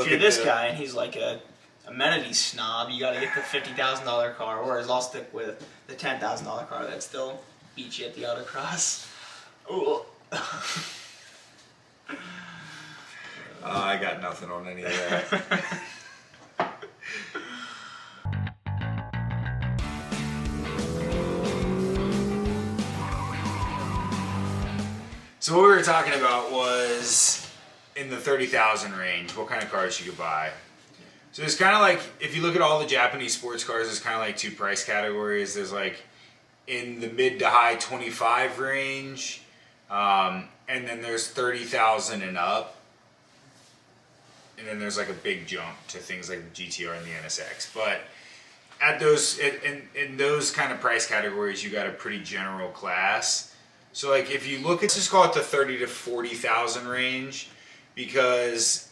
look if you're at this guy and he's like a amenity snob, you got to get the $50,000 car, whereas I'll stick with the $10,000 car that still beats you at the autocross. Ooh. I got nothing on any of that. So what we were talking about was in the 30,000 range, what kind of cars you could buy. So it's kind of like, if you look at all the Japanese sports cars, there's kind of like two price categories. There's like in the mid to high 25 range, and then there's 30,000 and up. And then there's like a big jump to things like the GTR and the NSX. But at those, in those kind of price categories, you got a pretty general class. So like if you look at, let's just call it the 30 to 40,000 range, because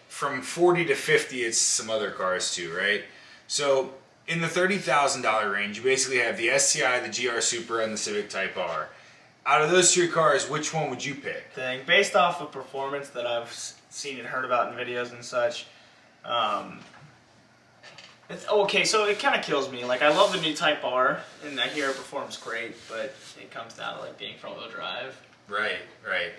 from 40 to 50, it's some other cars too, right? So in the $30,000 range, you basically have the STI, the GR Supra, and the Civic Type R. Out of those three cars, which one would you pick? Based off of performance that I've seen and heard about in videos and such, okay, so it kind of kills me. Like, I love the new Type R, and I hear it performs great, but it comes down to like being front-wheel drive. Right.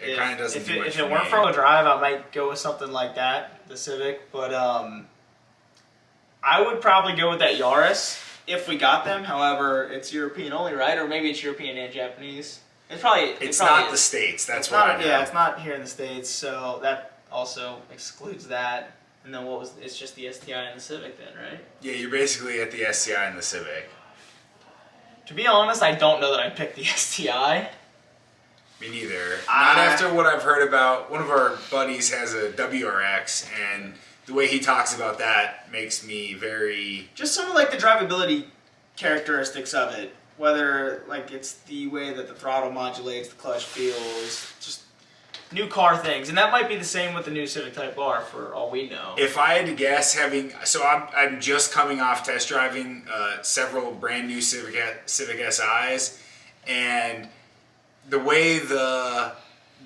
It kind of doesn't do much. If it weren't front-wheel drive, I might go with something like that, the Civic. But I would probably go with that Yaris if we got them. However, it's European only, right? Or maybe it's European and Japanese. It's not the States. That's what I know. Yeah, it's not here in the States, so that also excludes that. And then it's just the STI and the Civic then, right? Yeah, you're basically at the STI and the Civic. To be honest, I don't know that I'd pick the STI. Me neither. Not after what I've heard about. One of our buddies has a WRX, and the way he talks about that makes me very... Just some of like the drivability characteristics of it. Whether like it's the way that the throttle modulates, the clutch feels, just new car things. And that might be the same with the new Civic Type R for all we know. If I had to guess, I'm just coming off test driving several brand new Civic SIs, and the way the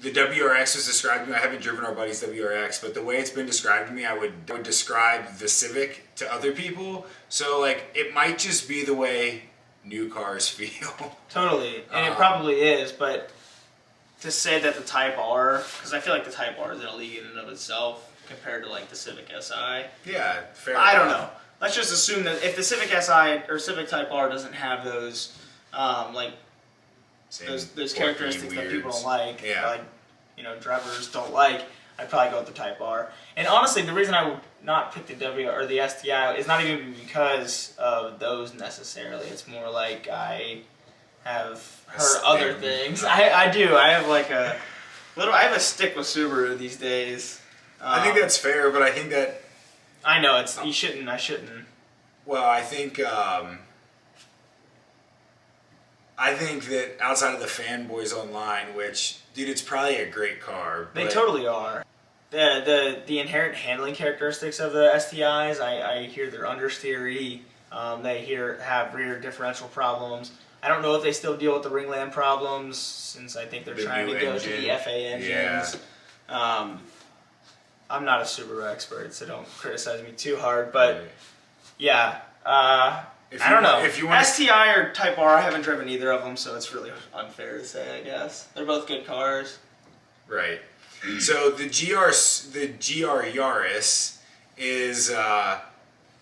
WRX was described to me, I haven't driven our buddy's WRX, but the way it's been described to me, I would describe the Civic to other people. So like, it might just be the way new cars feel. Totally, and it probably is, but to say that the Type R, because I feel like the Type R is in a league in and of itself compared to like the Civic Si. Yeah, fair I enough. don't know. Let's just assume that if the Civic Si or Civic Type R doesn't have those, those characteristics that people don't like, drivers don't like, I'd probably go with the Type R. And honestly, the reason I would not pick the W or the STI is not even because of those necessarily. It's more like I have heard other things. I do. I have like I have a stick with Subaru these days. I think that's fair, but I think that... I know, I shouldn't. Well, I think that outside of the fanboys online, which, dude, it's probably a great car. They totally are. The inherent handling characteristics of the STIs, I hear they're understeery. They have rear differential problems. I don't know if they still deal with the ringland problems, since I think they're trying to go to the FA engines. Yeah. I'm not a Subaru expert, so don't criticize me too hard. But yeah, I don't know. If you want STI or Type R, I haven't driven either of them, so it's really unfair to say, I guess. They're both good cars. Right. So the GR Yaris is, I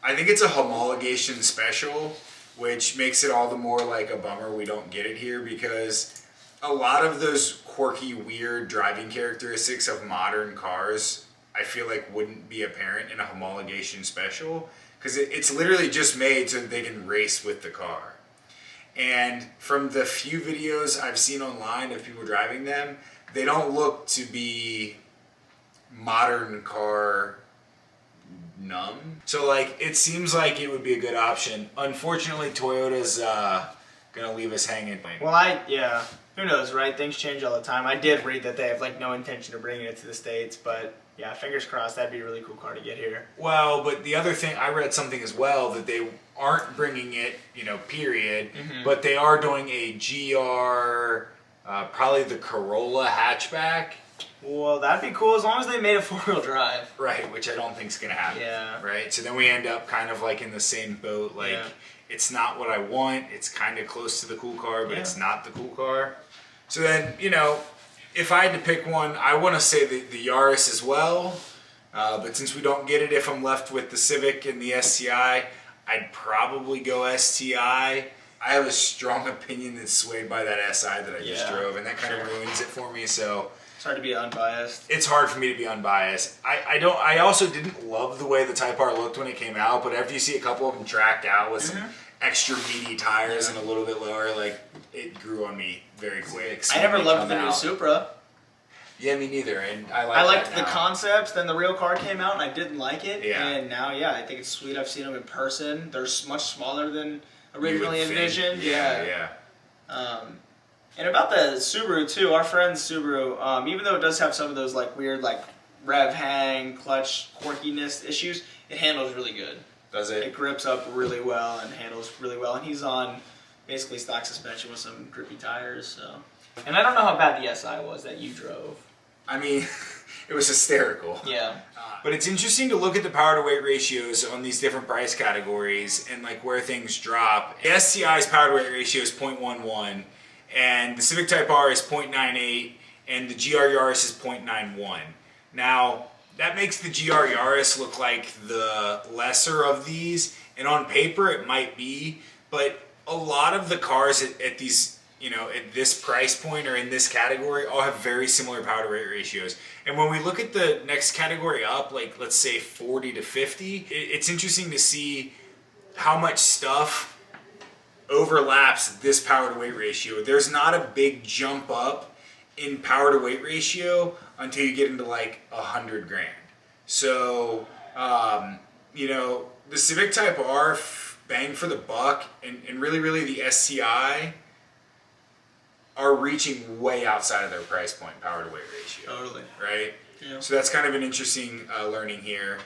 think it's a homologation special, which makes it all the more like a bummer we don't get it here, because a lot of those quirky, weird driving characteristics of modern cars, I feel like wouldn't be apparent in a homologation special, because it's literally just made so that they can race with the car. And from the few videos I've seen online of people driving them, they don't look to be modern car numb. So like, it seems like it would be a good option. Unfortunately, Toyota's gonna leave us hanging. Well, who knows, right? Things change all the time. I did read that they have like no intention of bringing it to the States, but yeah, fingers crossed, that'd be a really cool car to get here. Well, but the other thing, I read something as well, that they aren't bringing it, period, but they are doing a GR, probably the Corolla hatchback. Well, that'd be cool as long as they made a 4-wheel drive. Right, which I don't think is going to happen. Yeah. Right? So then we end up kind of like in the same boat. Like, Yeah. it's not what I want. It's kind of close to the cool car, but Yeah. it's not the cool car. So then, you know, if I had to pick one, I want to say the Yaris as well. But since we don't get it, if I'm left with the Civic and the STI, I'd probably go STI. I have a strong opinion that's swayed by that SI that I just Yeah, drove, and that kind of sure. ruins it for me. So It's hard to be unbiased. it's hard for me to be unbiased. I also didn't love the way the Type R looked when it came out, but after you see a couple of them tracked out with some extra meaty tires and a little bit lower, like, it grew on me very quick. I never When they loved come the new out- Supra. Yeah, me neither. And I I liked that the now. concepts, then the real car came out and I didn't like it. Yeah. And now, yeah, I think it's sweet. I've seen them in person. They're much smaller than You would originally think. envisioned. Yeah. And about the Subaru too, our friend's Subaru, even though it does have some of those like weird like rev hang, clutch quirkiness issues, it handles really good. Does It it? grips up really well and handles really well. And he's on basically stock suspension with some grippy tires. So, and I don't know how bad the SI was that you drove. I mean, it was hysterical. Yeah. But it's interesting to look at the power to weight ratios on these different price categories and like where things drop. The STI's power to weight ratio is 0.11, and the Civic Type R is 0.98, and the GR Yaris is 0.91. Now, that makes the GR Yaris look like the lesser of these, and on paper it might be, but a lot of the cars at these, you know, at this price point or in this category all have very similar power to weight ratios. And when we look at the next category up, like let's say 40 to 50, it's interesting to see how much stuff overlaps this power to weight ratio. There's not a big jump up in power to weight ratio until you get into like 100 grand. So, you know, the Civic Type R, bang for the buck, and really the STI are reaching way outside of their price point power to weight ratio. Totally. Right? Yeah. So that's kind of an interesting learning here.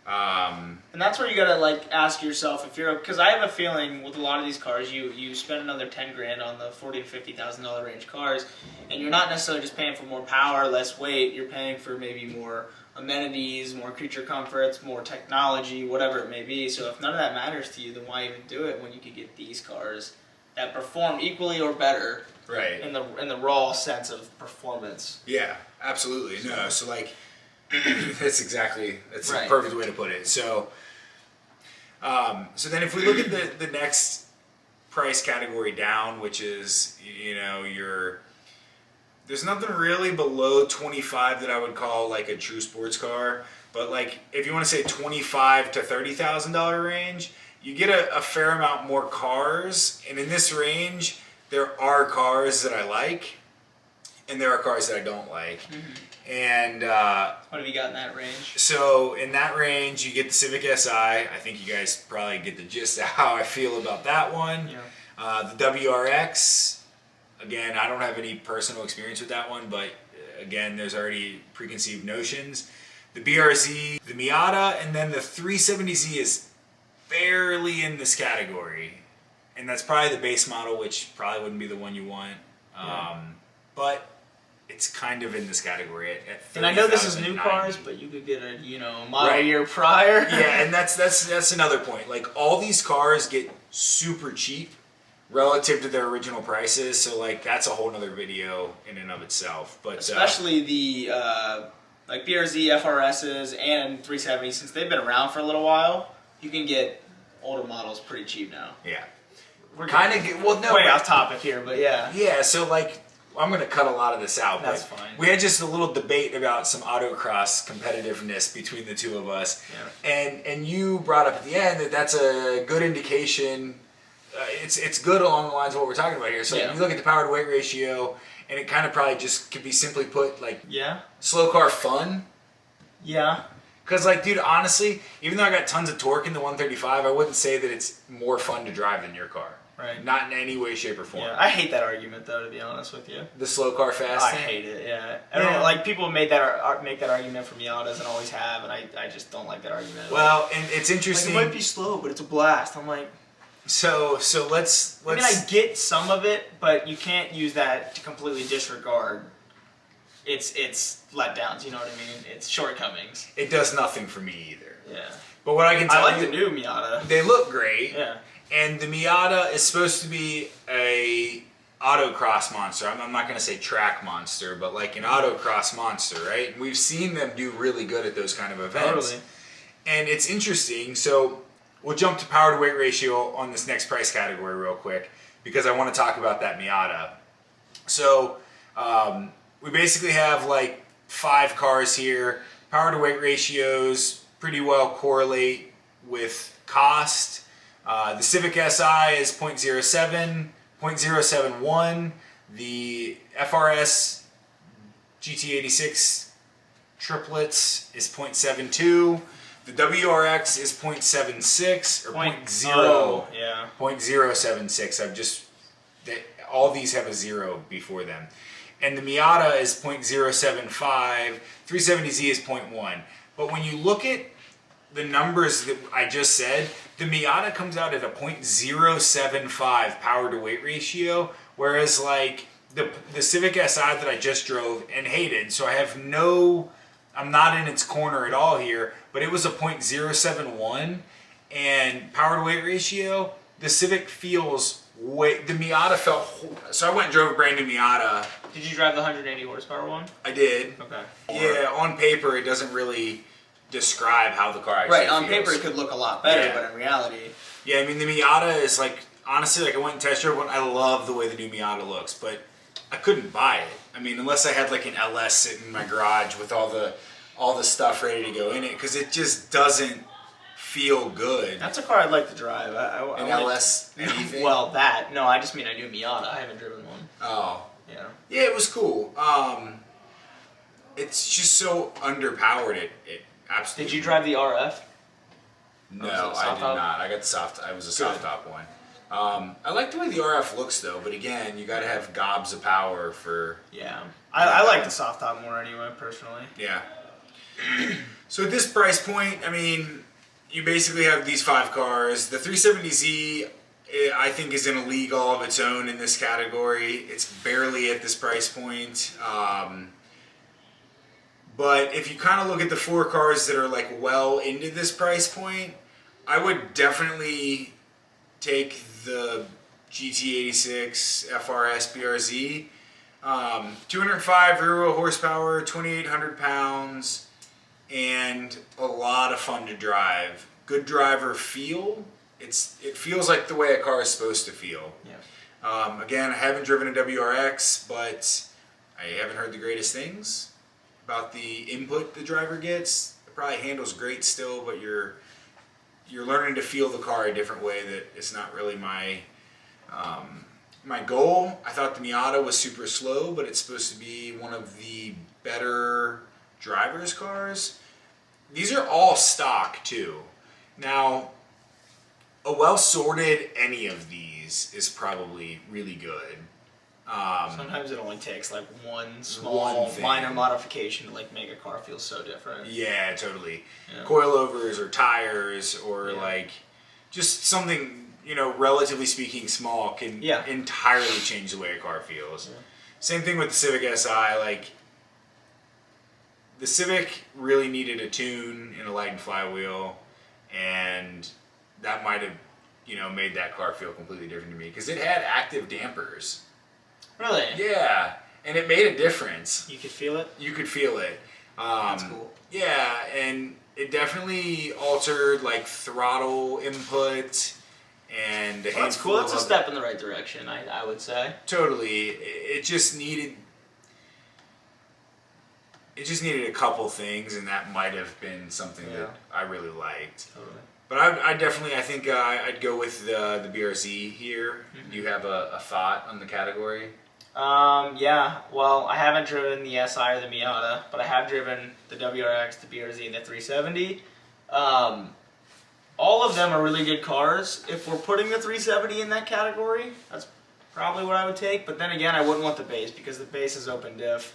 And that's where you gotta like ask yourself if you're, because I have a feeling with a lot of these cars, you spend another 10 grand on the $40,000 to $50,000 range cars, and you're not necessarily just paying for more power, less weight. You're paying for maybe more amenities, more creature comforts, more technology, whatever it may be. So if none of that matters to you, then why even do it when you could get these cars that perform equally or better Right. in the raw sense of performance? Yeah, absolutely. No, so like, that's Right. a perfect way to put it. So, so then if we look at the next price category down, which is, you know, there's nothing really below 25 that I would call like a true sports car, but like if you want to say 25 to $30,000 range, you get a fair amount more cars, and in this range, there are cars that I like, and there are cars that I don't like. And What have you got in that range? so in that range, you get the Civic Si. I think you guys probably get the gist of how I feel about that one. Yeah. The WRX, again, I don't have any personal experience with that one, but again, there's already preconceived notions. The BRZ, the Miata, and then the 370Z is barely in this category. And that's probably the base model, which probably wouldn't be the one you want. But it's kind of in this category at And I know this is new 30,090. cars, but you could get a model Right. year prior. Yeah, and that's another point. Like all these cars get super cheap relative to their original prices, so like that's a whole nother video in and of itself. But Especially the like BRZ FRSs and 370s, since they've been around for a little while, you can get older models pretty cheap now. yeah, We're kind of way off topic here, but yeah. Yeah, so like I'm gonna cut a lot of this out. That's but fine. We had just a little debate about some autocross competitiveness between the two of us, and you brought up at the end that that's a good indication. It's good along the lines of what we're talking about here. So Yeah. you look at the power to weight ratio, and it kind of probably just could be simply put like Yeah. slow car fun. Yeah. Because like, dude, honestly, even though I got tons of torque in the 135, I wouldn't say that it's more fun to drive than your car. Right. Not in any way, shape, or form. Yeah. I hate that argument though, to be honest with you. The slow car fast I thing? hate it. Yeah. I don't know, like people make that argument for Miatas and always have, and I just don't like that argument. Well, and it's like, interesting. it might be slow, but it's a blast. I'm like, So let's. I mean, I get some of it, but you can't use that to completely disregard it's letdowns. You know what I mean? It's shortcomings. It does nothing for me either. Yeah. But what I can tell I like you, the new Miata. they look great. Yeah. And the Miata is supposed to be a autocross monster. I'm not going to say track monster, but like an autocross monster, right? And we've seen them do really good at those kind of events. Totally. And it's interesting. So we'll jump to power to weight ratio on this next price category real quick because I want to talk about that Miata. So we basically have like 5 cars here. Power to weight ratios pretty well correlate with cost. The Civic Si is 0.07, 0.071. The FRS GT86 triplets is 0.72. The WRX is 0.76 or 0.0. Yeah. 0.076. All these have a 0 before them. And the Miata is 0.075. 370Z is 0.1. But when you look at the numbers that I just said, the Miata comes out at a 0.075 power to weight ratio, whereas like the Civic Si that I just drove and hated, so I'm not in its corner at all here, but it was a 0.071, and power to weight ratio, the Civic feels the Miata felt, so I went and drove a brand new Miata. Did you drive the 180 horsepower one? I did. Okay. Yeah, on paper it doesn't really describe how the car actually Right, on feels. paper it could look a lot better, Yeah. but in reality... Yeah, I mean, the Miata is like, honestly, like I went and test drove one. I love the way the new Miata looks, but I couldn't buy it. I mean, unless I had like an LS sitting in my garage with all the stuff ready to go in it, because it just doesn't feel good. That's a car I'd like to drive. An LS anything? Well, that. No, I just mean a new Miata. I haven't driven one. Oh. Yeah. Yeah, it was cool. It's just so underpowered. It absolutely. Did you drive the RF? No, Or was it a I soft did top? not. I got the soft. I was a soft Good. top one. I like the way the RF looks though, but again, you got to have gobs of power for. Yeah. I like the soft top more anyway, personally. Yeah. So at this price point, I mean, you basically have these 5 cars. The 370Z, I think, is in a league all of its own in this category. It's barely at this price point. But if you kind of look at the 4 cars that are like well into this price point, I would definitely take the GT86 FRS BRZ. 205 rear wheel horsepower, 2,800 pounds, and a lot of fun to drive. Good driver feel. It feels like the way a car is supposed to feel. Yeah. Again, I haven't driven a WRX, but I haven't heard the greatest things about the input the driver gets. It probably handles great still, but you're learning to feel the car a different way that it's not really my goal. I thought the Miata was super slow, but it's supposed to be one of the better driver's cars. These are all stock too. Now, a well-sorted any of these is probably really good. Sometimes it only takes like one One small thing. minor modification to like make a car feel so different. Yeah, totally. Yeah. Coilovers or tires or Yeah. like just something, relatively speaking small can Yeah. entirely change the way a car feels. Yeah. Same thing with the Civic Si. Like, the Civic really needed a tune and a light and flywheel, and that might have, made that car feel completely different to me because it had active dampers. Really? Yeah, and it made a difference. You could feel it? You could feel it. That's cool. Yeah, and it definitely altered like throttle input and a Well, that's handful cool. That's a of- step in the right direction, I would say. Totally. It just needed a couple things, and that might have been something that I really liked. Totally. But I definitely, I think I'd go with the BRZ here. Mm-hmm. Do you have a thought on the category? Yeah. Well, I haven't driven the SI or the Miata, but I have driven the WRX, the BRZ, and the 370. All of them are really good cars. If we're putting the 370 in that category, that's probably what I would take. But then again, I wouldn't want the base because the base is open diff.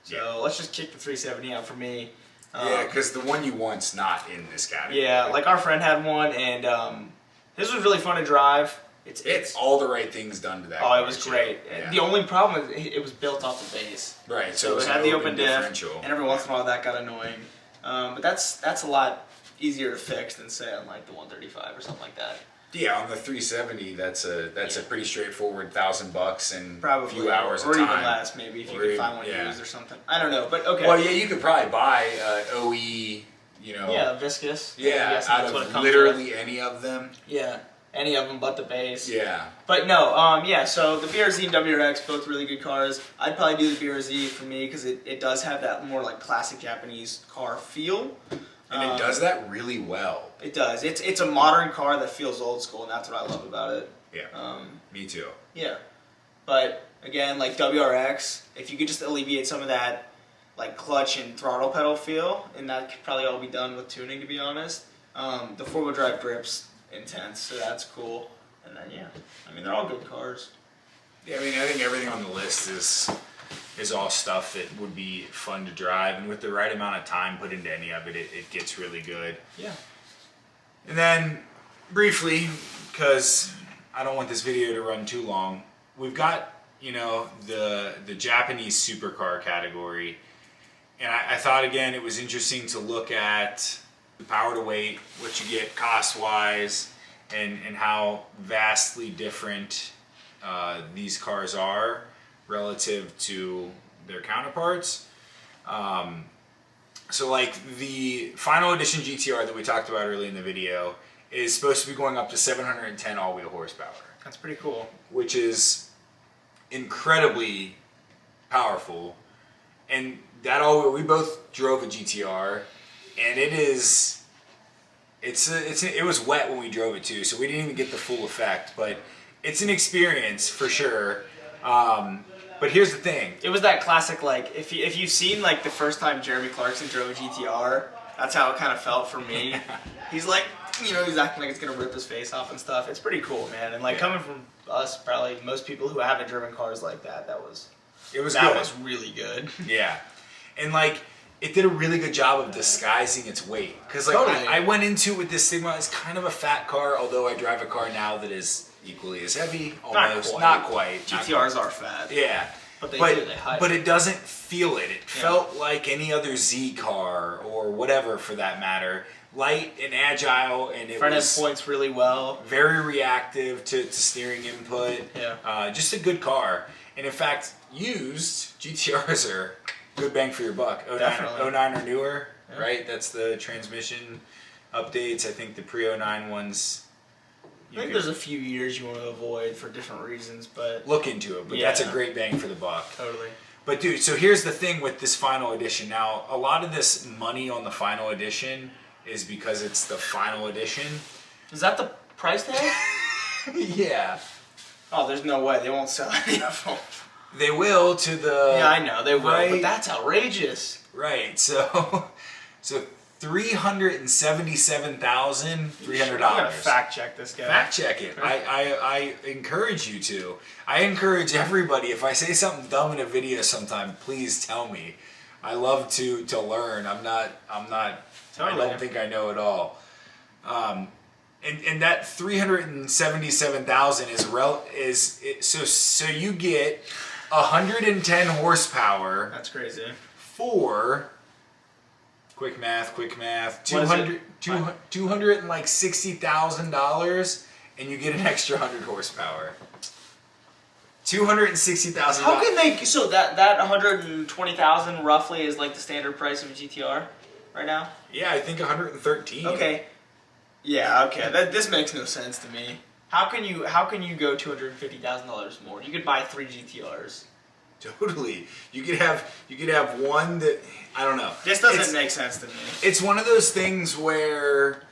So Yeah. let's just kick the 370 out for me. Yeah, because the one you want's not in this category. Yeah, like our friend had one, and his was really fun to drive. It's all the right things done to that. Oh, it was great. Yeah. The only problem is it was built off the base. Right, So it it had the open diff, differential. and every once in a while that got annoying. But that's a lot easier to fix than say on like the 135 or something like that. Yeah, on the 370, that's a pretty straightforward $1,000 and Probably a few hours or of time. even less maybe if you could find one used or something. I don't know, but okay. Well, yeah, you could probably buy OE, you know. Yeah, viscous. Yeah, Yes, out that's what it of comes literally with. any of them. Yeah, any of them but the base. Yeah. But no, yeah, so the BRZ and WRX, both really good cars. I'd probably do the BRZ for me because it does have that more like classic Japanese car feel. And it does that really well. It does. It's a modern car that feels old school, and that's what I love about it. Yeah. Me too. Yeah. But again, like WRX, if you could just alleviate some of that like clutch and throttle pedal feel, and that could probably all be done with tuning, to be honest. The four-wheel drive grip's intense, so that's cool. And then yeah, I mean they're all good cars. Yeah, I mean I think everything on the list is all stuff that would be fun to drive, and with the right amount of time put into any of it, it gets really good. Yeah. And then briefly, because I don't want this video to run too long, we've got, you know, the Japanese supercar category, and I thought again it was interesting to look at the power to weight, what you get cost wise, and how vastly different these cars are relative to their counterparts. So like the final edition GTR that we talked about early in the video is supposed to be going up to 710 all-wheel horsepower. That's pretty cool. Which is incredibly powerful. And that we both drove a GTR, and it was wet when we drove it too, so we didn't even get the full effect, but it's an experience for sure. But here's the thing. It was that classic, like, if you've seen, like, the first time Jeremy Clarkson drove a GTR, that's how it kind of felt for me. He's like, you know, he's acting like it's going to rip his face off and stuff. It's pretty cool, man. And, like, coming from us, probably most people who haven't driven cars like that, that was really good. Yeah. And, like, it did a really good job of disguising its weight. Because, like, Totally. I went into it with this Sigma. It's kind of a fat car, although I drive a car now that is equally as heavy, almost. Not quite. GTRs are fat. Yeah. But they hide. But it doesn't feel it. It felt like any other Z car or whatever for that matter. Light and agile, and it front end was points really well. very reactive to steering input. Yeah. Just a good car. And in fact, used GTRs are good bang for your buck. 09 or newer, right? That's the transmission updates. I think the pre-09 ones. I think there's a few years you want to avoid for different reasons, but look into it. But that's a great bang for the buck. Totally. But dude, so here's the thing with this final edition. Now, a lot of this money on the final edition is because it's the final edition. Is that the price tag? Yeah. Oh, there's no way they won't sell any of them. They will to the. Yeah, I know they will, right, but that's outrageous. Right. So $377,300. I'm gonna fact check this guy. Fact check it. I encourage you to. I encourage everybody. If I say something dumb in a video sometime, please tell me. I love to learn. I'm not. Totally. I don't think I know it all. And that 377,000 so you get 110 horsepower. That's crazy. For quick math, $260,000, and you get an extra 100 horsepower. $260,000. How can they? So that 120,000 roughly is like the standard price of a GTR right now. Yeah, I think 113. Okay. Yeah. Okay. This makes no sense to me. How can you go $250,000 more? You could buy 3 GTRs. Totally. You could have one that I don't know. This doesn't make sense to me. It's one of those things where,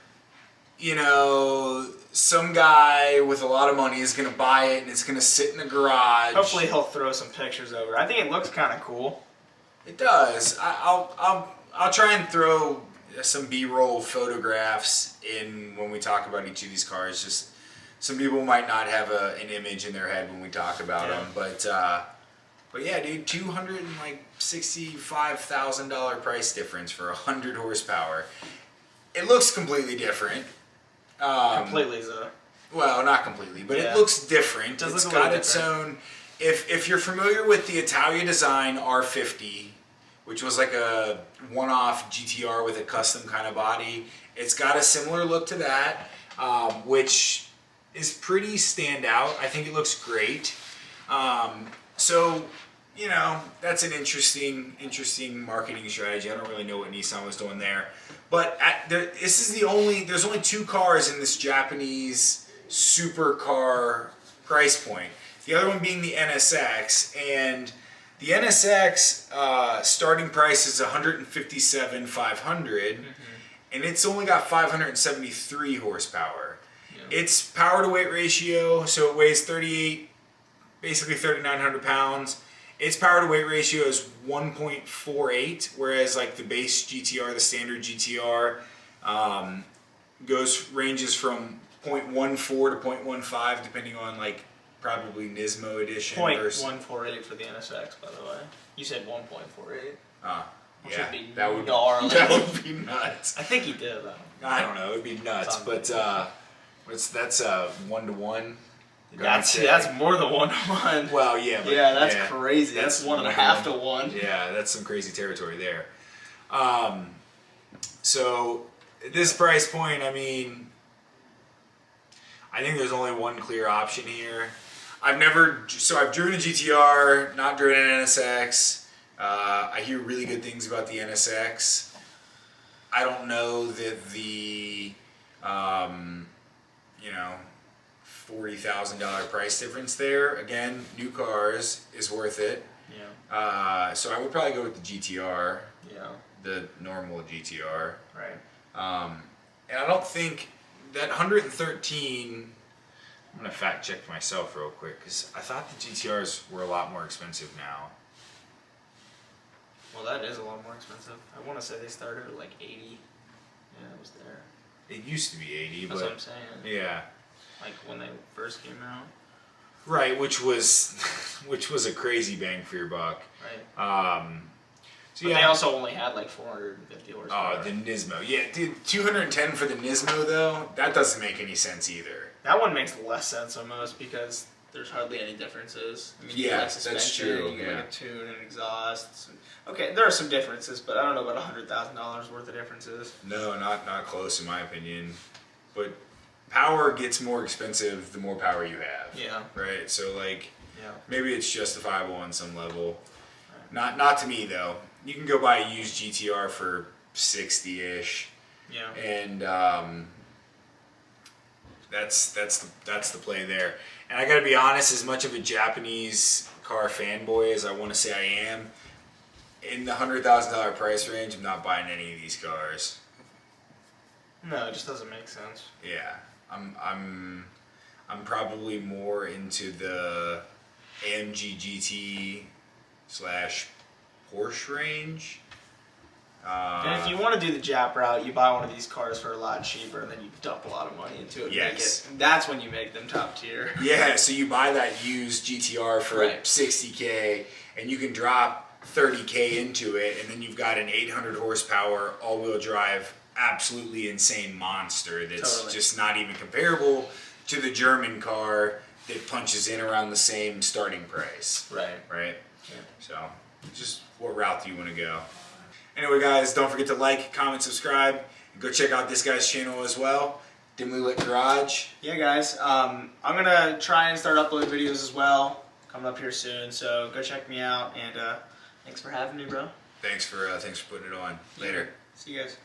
you know, some guy with a lot of money is going to buy it and it's going to sit in a garage. Hopefully he'll throw some pictures over. I think it looks kind of cool. It does. I'll try and throw some B-roll photographs in when we talk about each of these cars. Just some people might not have an image in their head when we talk about them, but yeah, dude, $265,000 price difference for 100 horsepower. It looks completely different. Completely, though. Well, not completely, but Yeah. it looks different. It does It's look a little got its own. If you're familiar with the Italia Design R50, which was like a one-off GTR with a custom kind of body, it's got a similar look to that, which is pretty standout. I think it looks great. So, you know, that's an interesting marketing strategy. I don't really know what Nissan was doing there. But there's only 2 cars in this Japanese supercar price point. The other one being the NSX, and the NSX starting price is $157,500, and it's only got 573 horsepower. Yeah. Its power to weight ratio, so it weighs basically 3,900 pounds. Its power to weight ratio is 1.48, whereas like the base GTR, the standard GTR, ranges from 0.14 to 0.15, depending on like probably Nismo edition. 0.148 for the NSX, by the way. You said 1.48. Yeah, would be that would be nuts. I think he did though. I don't know, it'd be nuts, but that's 1-to-1. That's more than 1-to-1. Well, yeah, but that's crazy. That's 1.5 to 1. Yeah, that's some crazy territory there. So at this price point, I mean, I think there's only one clear option here. I've driven a GTR, not driven an NSX. I hear really good things about the NSX. I don't know that the, $40,000 price difference there. Again, new cars is worth it. Yeah. So I would probably go with the GTR. Yeah. The normal GTR. Right. And I don't think that 113. I'm gonna fact check myself real quick because I thought the GTRs were a lot more expensive now. Well, that is a lot more expensive. I want to say they started at like 80. Yeah, it was there. It used to be 80, That's but what I'm saying. yeah. Like when they first came out. Right, which was a crazy bang for your buck. Right. So but yeah. they also only had like 450 horsepower. Oh, the Nismo. Yeah, dude, 210 for the Nismo though. That doesn't make any sense either. That one makes less sense almost because there's hardly any differences. I mean, yeah, like suspension, that's true. You get yeah. like a tune and exhaust. Okay, there are some differences, but I don't know about $100,000 worth of differences. No, not close in my opinion. But power gets more expensive the more power you have. Yeah. Right. So like, yeah, maybe it's justifiable on some level. Right. Not to me though. You can go buy a used GTR for 60-ish. Yeah. And that's the play there. And I got to be honest, as much of a Japanese car fanboy as I want to say I am, in the $100,000 price range, I'm not buying any of these cars. No, it just doesn't make sense. Yeah, I'm probably more into the AMG GT / Porsche range. And if you want to do the Jap route, you buy one of these cars for a lot cheaper, and then you dump a lot of money into it. Yes. That's when you make them top tier. Yeah, so you buy that used GTR for Right. $60K, and you can drop $30K into it, and then you've got an 800 horsepower all-wheel drive, absolutely insane monster that's Totally. just not even comparable to the German car that punches in around the same starting price. Right. Right? Yeah. So, just what route do you want to go? Anyway, guys, don't forget to like, comment, subscribe, and go check out this guy's channel as well, Dimly Lit Garage. Yeah, guys. I'm gonna try and start uploading videos as well, coming up here soon. So go check me out, and thanks for having me, bro. Thanks for putting it on. Later. See you guys.